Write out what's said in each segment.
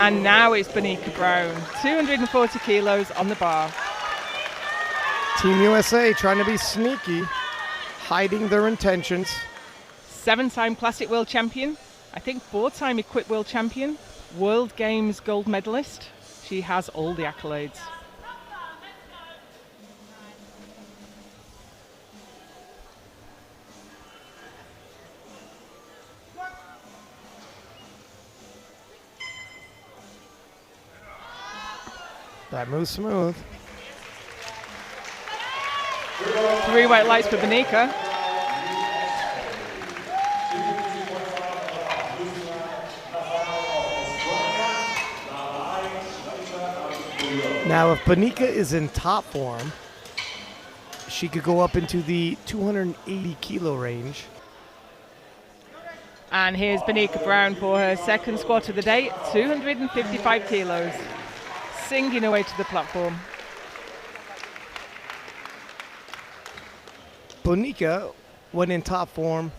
And now it's Bonica Brown, 240 kilos on the bar. Team USA trying to be sneaky, hiding their intentions. 7-time Classic World Champion, I think 4-time Equip World Champion, World Games gold medalist. She has all the accolades. That moves smooth. 3 white lights for Bonica. Now, if Bonica is in top form, she could go up into the 280 kilo range. And here's Bonica Brown for her second squat of the day, 255 kilos, singing away to the platform. Bonica, when in top form,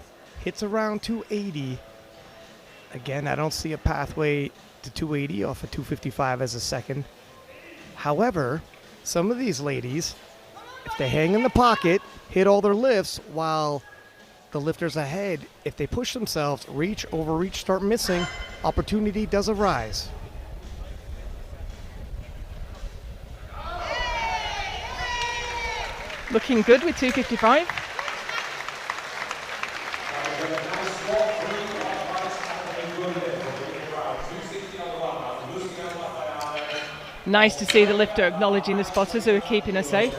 hits around 280. Again, I don't see a pathway to 280 off of 255 as a second. However, some of these ladies, if they hang in the pocket, hit all their lifts while the lifters ahead, if they push themselves, reach, overreach, start missing, opportunity does arise. Looking good with 255. Nice to see the lifter acknowledging the spotters who are keeping her safe.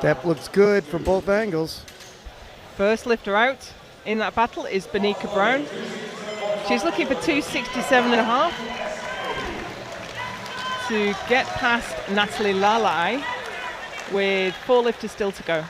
Depth looks good from both angles. First lifter out in that battle is Bonica Brown. She's looking for 267.5 to get past Natalie Lalai with 4 lifters still to go.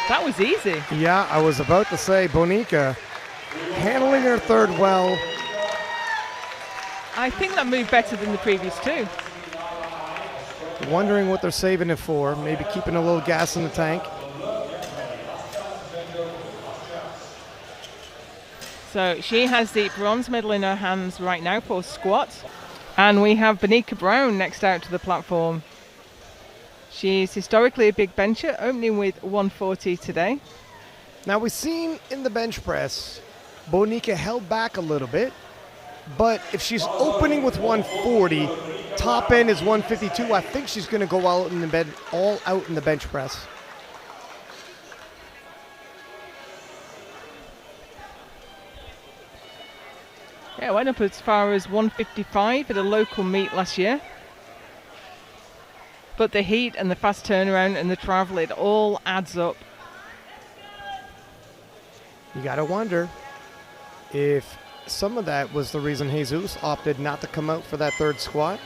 That was easy. Yeah, I was about to say, Bonica handling her third well. I think that moved better than the previous 2. Wondering what they're saving it for. Maybe keeping a little gas in the tank. So she has the bronze medal in her hands right now for squat. And we have Bonica Brown next out to the platform. She's historically a big bencher, opening with 140 today. Now, we've seen in the bench press, Bonica held back a little bit, but if she's opening with 140, top end is 152, I think she's going to go out in the bed, all out in the bench press. Yeah, went up as far as 155 at a local meet last year. But the heat and the fast turnaround and the travel, it all adds up. You got to wonder if some of that was the reason Jesus opted not to come out for that third squat.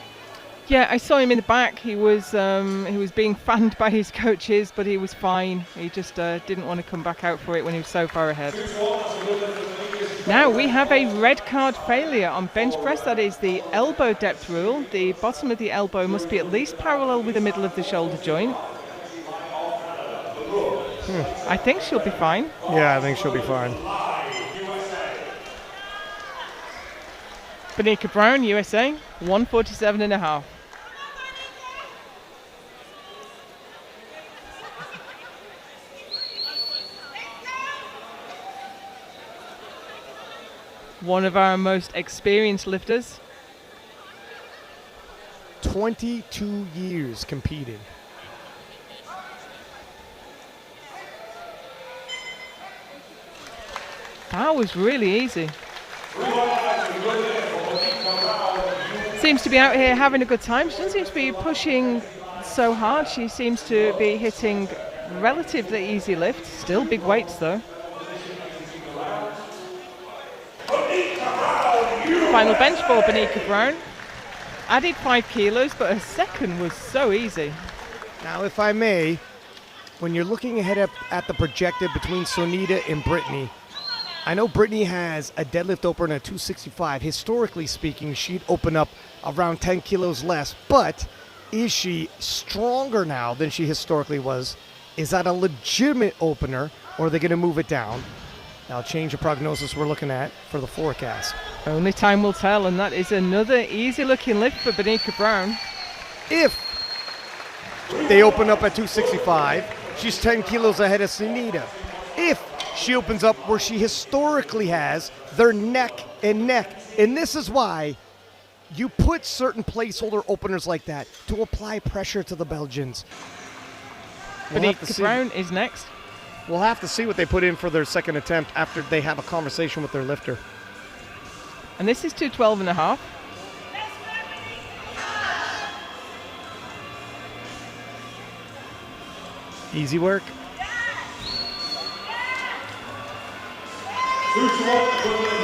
Yeah, I saw him in the back. He was being fanned by his coaches, but he was fine. He just didn't want to come back out for it when he was so far ahead. Now we have a red card failure on bench press. That is the elbow depth rule. The bottom of the elbow must be at least parallel with the middle of the shoulder joint. I think she'll be fine. Yeah, I think she'll be fine. Bonica Brown, USA, 147.5. One of our most experienced lifters. 22 years competing. That was really easy. Seems to be out here having a good time. She doesn't seem to be pushing so hard. She seems to be hitting relatively easy lifts. Still big weights though. Final bench for Bonica Brown. added 5 kilos, but her second was so easy. Now, if I may, when you're looking ahead at the projected between Sonita and Brittany, I know Brittany has a deadlift opener at 265. Historically speaking, she'd open up around 10 kilos less, but is she stronger now than she historically was? Is that a legitimate opener, or are they going to move it down? That'll change the prognosis we're looking at for the forecast. Only time will tell, and that is another easy-looking lift for Bonica Brown. If they open up at 265, she's 10 kilos ahead of Sunita. If she opens up where she historically has, they're neck and neck. And this is why you put certain placeholder openers like that to apply pressure to the Belgians. Bonica Brown is next. We'll have to see what they put in for their second attempt after they have a conversation with their lifter. And this is 212.5. Easy work.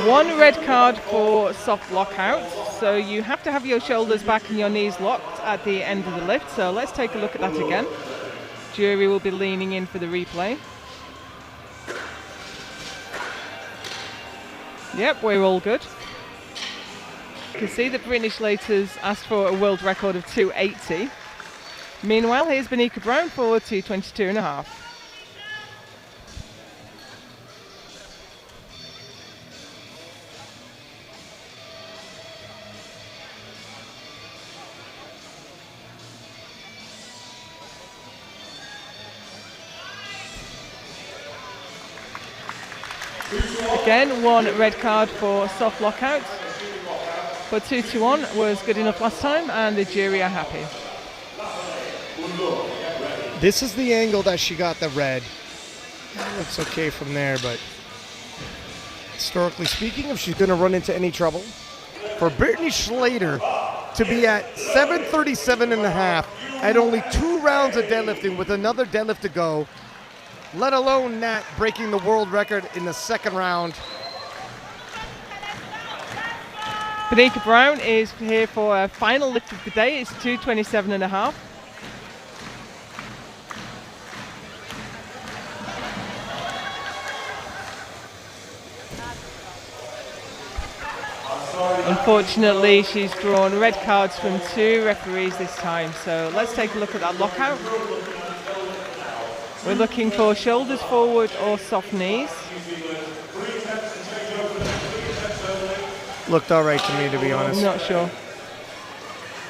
One red card for soft lockout. So you have to have your shoulders back and your knees locked at the end of the lift. So let's take a look at that again. Jury will be leaning in for the replay. Yep, we're all good. You can see that Brittany Schlater's asked for a world record of 280. Meanwhile, here's Bonica Brown for 222.5. Again, one red card for soft lockout. But 2-1 was good enough last time, and the jury are happy. This is the angle that she got the red. Looks okay from there, but historically speaking, if she's going to run into any trouble, for Brittany Schlater to be at 737.5 at only 2 rounds of deadlifting with another deadlift to go, let alone Nat breaking the world record in the second round. Bonica Brown is here for a final lift of the day. It's 227.5. Unfortunately, she's drawn red cards from 2 referees this time. So let's take a look at that lockout. We're looking for shoulders forward or soft knees. Looked all right to me, to be honest. Not sure.